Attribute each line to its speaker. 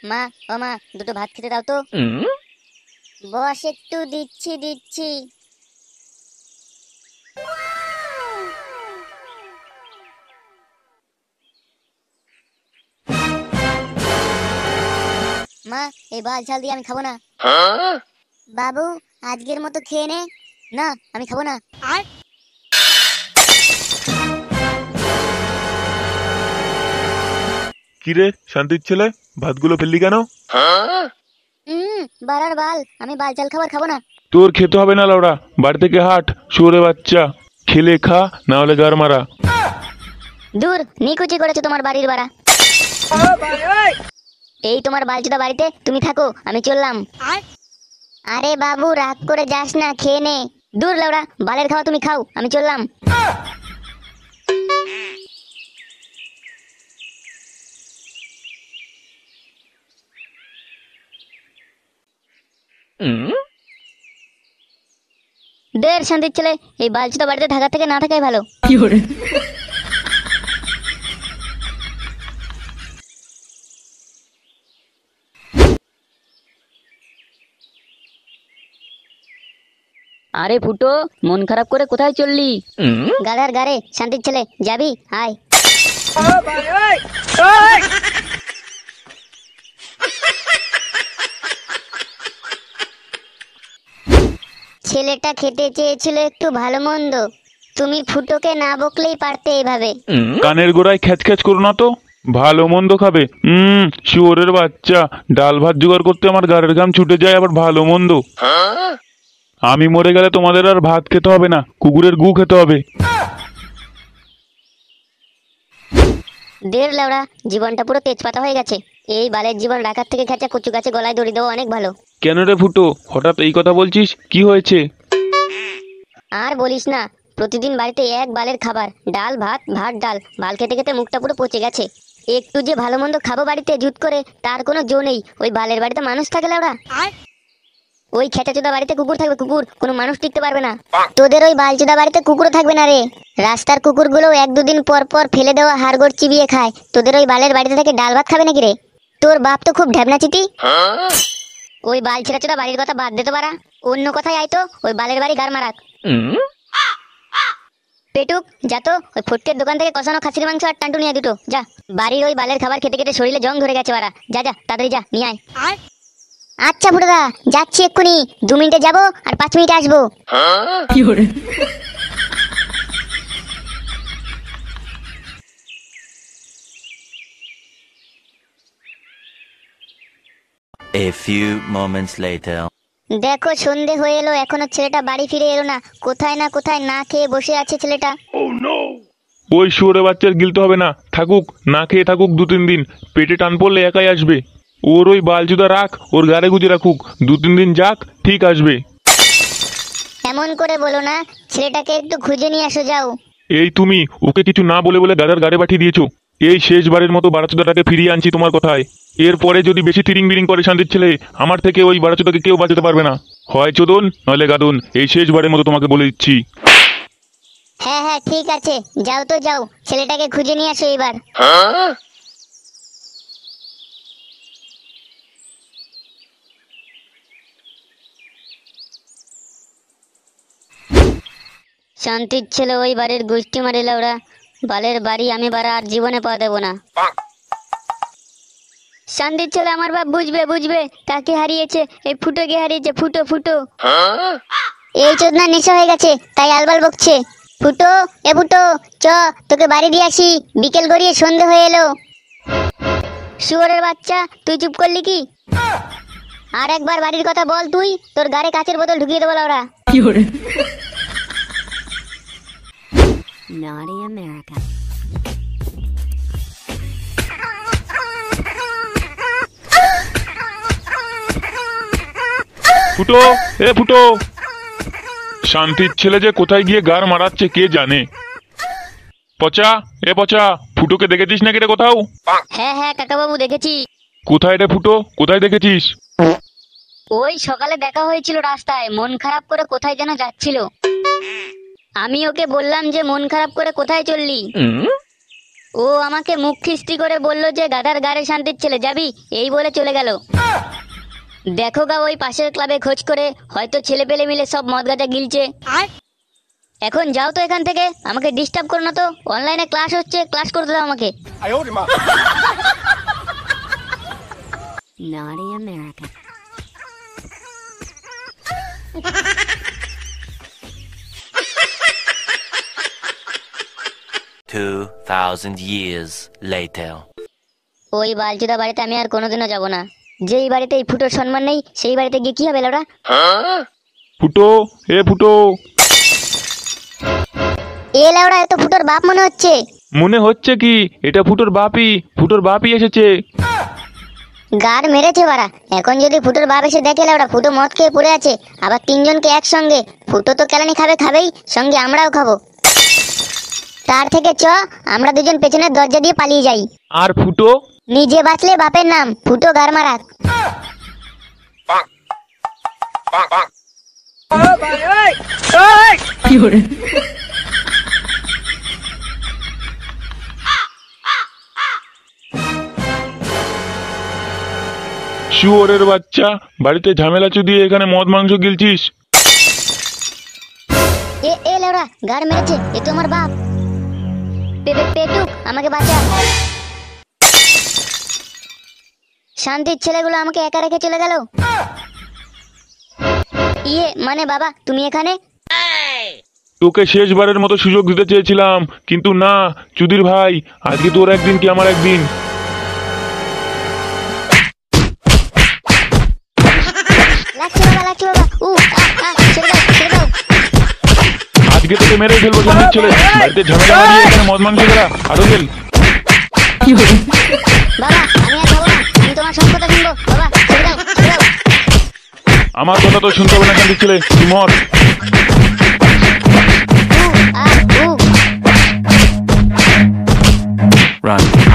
Speaker 1: মা, ও মা, দুটো ভাত খেতে দাও তো। বস, একটু দিচ্ছি দিচ্ছি। মা, এই বাল ঝাল দিয়ে আমি খাবো না। বাবু, আজকের মতো খেয়ে নে। না, আমি খাবো না।
Speaker 2: কিরে শান্তির ছেলে, ভাতগুলো ফেললি কেন?
Speaker 1: বাড়ার বাল, আমি বাল ঝাল খাবার খাবো না।
Speaker 2: তোর খেতে হবে না লাউড়া, বাড়ি থেকে হাট, শুয়োরে বাচ্চা। খেলে খা, না হলে গার মারা।
Speaker 1: দূর, নিকুচি করেছো তোমার বাড়ির বাড়া। এই তোমার বালচুদা বাড়িতে তুমি থাকো, আমি চললাম। আরে বাবু, রাগ করে যাস না, খেয়ে নে। দূর লাউড়া, বালের খাওয়া তুমি খাও, আমি চললাম। দের শান্তির ছেলে, এই বালচুদা বাড়িতে থাকার থেকে না থাকাই ভালো। আরে ফুটো, মন খারাপ করে কোথায় চললি? গাধার গারে শান্তির ছেলে, যাবি আয়। ছেলেটা খেতে চেয়েছিল একটু ভালো মন্দ, তুমি ফুটোকে না বকলেই পারতে এভাবে।
Speaker 2: কানের গোড়ায় খ্যাচ খ্যাচ করো না তো। ভালো মন্দ খাবে? শুয়োরের বাচ্চা। ডাল ভাত জোগাড় করতে আমার গাড়ির ঘাম ছুটে যায়, আবার ভালো মন্দ। আমি মরে গেলে তোমাদের আর ভাত খেতে হবে না, কুকুরের গু খেতে হবে।
Speaker 1: দের লাউড়া, জীবনটা পুরো তেজপাতা হয়ে গেছে। এই বালের জীবন রাখার থেকে খেঁচা কচু গাছে গলায় দড়ি দেওয়া অনেক ভালো।
Speaker 2: কেন রে ফুটো, হঠাৎ এই কথা বলছিস? কি হয়েছে?
Speaker 1: আর বলিস না, প্রতিদিন বাড়িতে এক বালের খাবার, ডাল ভাত ভাত ডাল। বাল খেতে খেতে মুখটা পুরো পচে গেছে। একটু যে ভালো মন্দ খাবো বাড়িতে জুত করে, তার কোনো জো নেই। ওই বালের বাড়িতে মানুষ থাকে লাউড়া। ওই খেচাচোদা বাড়িতে কুকুর থাকবে, কুকুর, কোনো মানুষ টিকতে পারবে না। তোদের ওই বালচোদা বাড়িতে কুকুরও থাকবে না রে। রাস্তার কুকুরগুলো এক দুদিন পর পর ফেলে দেওয়া হাড়গোড় চিবিয়ে খায়। তোদের ওই বালের বাড়িতে থেকে ডাল ভাত খাবে নাকি রে? তোর বাপ তো খুব ঢ্যাবনা চিতি। ওই বাল ছেড়াচোদা বাড়ির কথা বাদ দিতে পারা, অন্য কথাই আইতো। ওই বালের বাড়ি গার মারাক। পেটুক, যা তো ওই ফটকের দোকান থেকে কষানো খাসির মাংস আর টান্টু নিয়ে দুটো যা। বাড়ির ওই বালের খাবার খেতে খেতে শরীরে জং ধরে গেছে বাড়া। যা যা, তাড়াতাড়ি যা, নিয়ে আয়। আচ্ছা ফুটোদা, যাচ্ছি এক্ষুনি। 2 মিনিটে যাবো আর 5 মিনিটে আসবো।
Speaker 3: A few moments later.
Speaker 1: দেখো, সন্ধে হয়ে এলো, এখনো ছেলেটা বাড়ি ফিরে এলো না। কোথায় না কোথায় না খেয়ে বসে আছে ছেলেটা।
Speaker 2: ওই শুয়োরে বাচ্চার গিলতে হবে না, থাকুক, না খেয়ে থাকুক 2-3 দিন। পেটে টান পড়লে একাই আসবে। ওর ওই বালচুদা রাখ, ওর গাড়ে গুজে রাখুক, 2-3 দিন যাক, ঠিক আসবে।
Speaker 1: এমন করে বলো না, ছেলেটাকে একটু খুঁজে নিয়ে আসো, যাও।
Speaker 2: এই তুমি ওকে কিছু না বলে বলে দাদার গাড়ি পাঠিয়ে দিয়েছো। এই শেষবারের মতো বারাচুদাটাকে ফিরিয়ে আনছি তোমার কথায়। এরপরে যদি বেশি তিরিং বিরিং করে শান্তির ছেলে, আমার থেকে ওই বারাচুদাকে কেউ বাঁচাতে পারবে না। হয় চোদন নইলে গাদন, এই শেষবারের মতো তোমাকে বলে দিচ্ছি।
Speaker 1: হ্যাঁ হ্যাঁ, ঠিক আছে, যাও তো যাও, ছেলেটাকে খুঁজে নিয়ে আসো এবার। শান্তির ছেলে ওই বাড়ির গোষ্ঠী মারিল ওরা। বালের বাড়ি আমি বাড়া আর জীবনে পা দেবো না। শান্তির ছেলে আমার বাপ বুঝবে বুঝবে, কাকে হারিয়েছে? এই ফুটোকে হারিয়েছে, ফুটো ফুটো। এই চোদনা নেশা হয়ে গেছে, তাই আলবাল বকছে। ফুটো, এ ফুটো, চ, তোকে বাড়ি দিয়ে আসি। বিকেল গড়িয়ে সন্ধে হয়ে এলো। শুয়োরের বাচ্চা, তুই চুপ করলি কি? আর একবার বাড়ির কথা বল তুই, তোর গাড়ি কাচের বোতল ঢুকিয়ে দেবো ওরা।
Speaker 4: Naughty America.
Speaker 2: ফুটো, এ ফুটো, শান্তির ছেলে যে কোথায় গিয়ে গার মারাচ্ছে কে জানে। পচা, এ পচা, ফুটোকে দেখেছিস নাকি রে কোথাও?
Speaker 1: হ্যাঁ হ্যাঁ কাকাবাবু, দেখেছি।
Speaker 2: কোথায় রে ফুটো, কোথায় দেখেছিস?
Speaker 1: ওই সকালে দেখা হয়েছিল রাস্তায়, মন খারাপ করে কোথায় যেন যাচ্ছিল। আমি ওকে বললাম যে মন খারাপ করে কোথায় চললি। ও আমাকে মুখ খিস্তি করে বললো যে গাধার গাড়ে শান্তির ছেলে যাবি, এই বলে চলে গেল। দেখো গা ওই পাশের ক্লাবে খোঁজ করে হয়তো ছেলে পেলে মিলে সব মদ গাঁজা গিলছে। এখন যাও তো এখান থেকে, আমাকে ডিস্টার্ব করো না তো, অনলাইনে ক্লাস হচ্ছে, ক্লাস করতে দাও আমাকে।
Speaker 4: Naughty America.
Speaker 3: 2,000 years later.
Speaker 1: ওই বালচুদা বাড়িতে আমি আর কোনোদিনও যাব না। যেই বাড়িতে এই ফুটোর সম্মান নেই সেই বাড়িতে গিয়ে কি হবে ওরা?
Speaker 2: ফুটো, এ ফুটো।
Speaker 1: এ লেওড়া, এ তো ফুটোর বাপ মনে হচ্ছে।
Speaker 2: মনে হচ্ছে কি? এটা ফুটোর বাপই, ফুটোর বাপই এসেছে।
Speaker 1: গার মেরেছে বাড়া। এখন যদি ফুটোর বাপ এসে দেখে লেওড়া ফুটো মদ খেয়ে পড়ে আছে, আবার তিনজনকে একসঙ্গে, ফুটো তো কেলানি খাবেই, সঙ্গে আমরাও খাবো। তার থেকে চ আমরা দুজন পেছনের দরজা দিয়ে পালিয়ে যাই।
Speaker 2: আর ফুটো?
Speaker 1: নিজে বাঁচলে বাপের নাম, ফুটো গার মারাক।
Speaker 2: শুয়োরের বাচ্চা, বাড়িতে ঝামেলা চুদিয়ে এখানে মদ মাংস গিলছিস।
Speaker 1: এ লেওড়া, গার মেরেছে, এ তো আমার বাপ। পেটুক, আমাকে বাঁচা। শান্তির ছেলেগুলো আমাকে একা রেখে চলে গেল। মানে বাবা তুমি এখানে?
Speaker 2: তোকে শেষবারের মতো সুযোগ দিতে চেয়েছিলাম, কিন্তু না চুদির ভাই, আজকে তোর একদিন কি আমার একদিন।
Speaker 1: লাগছে বাবা। ছেড়ে দাও।
Speaker 2: আজকে তোকে মেরে ফেলবো শান্তির ছেলে। বাড়িতে ঝামেলা না দিয়ে এখানে মদ মাংস করা আরো গেল।
Speaker 1: বাবা আমি আর যাবো না, আমি তোমার সব কথা শুনবো। বাবা ছেড়ে দাও।
Speaker 2: আমার কথা তো শুনতে হবে না শান্তির ছেলে, তুই মর।
Speaker 3: Run.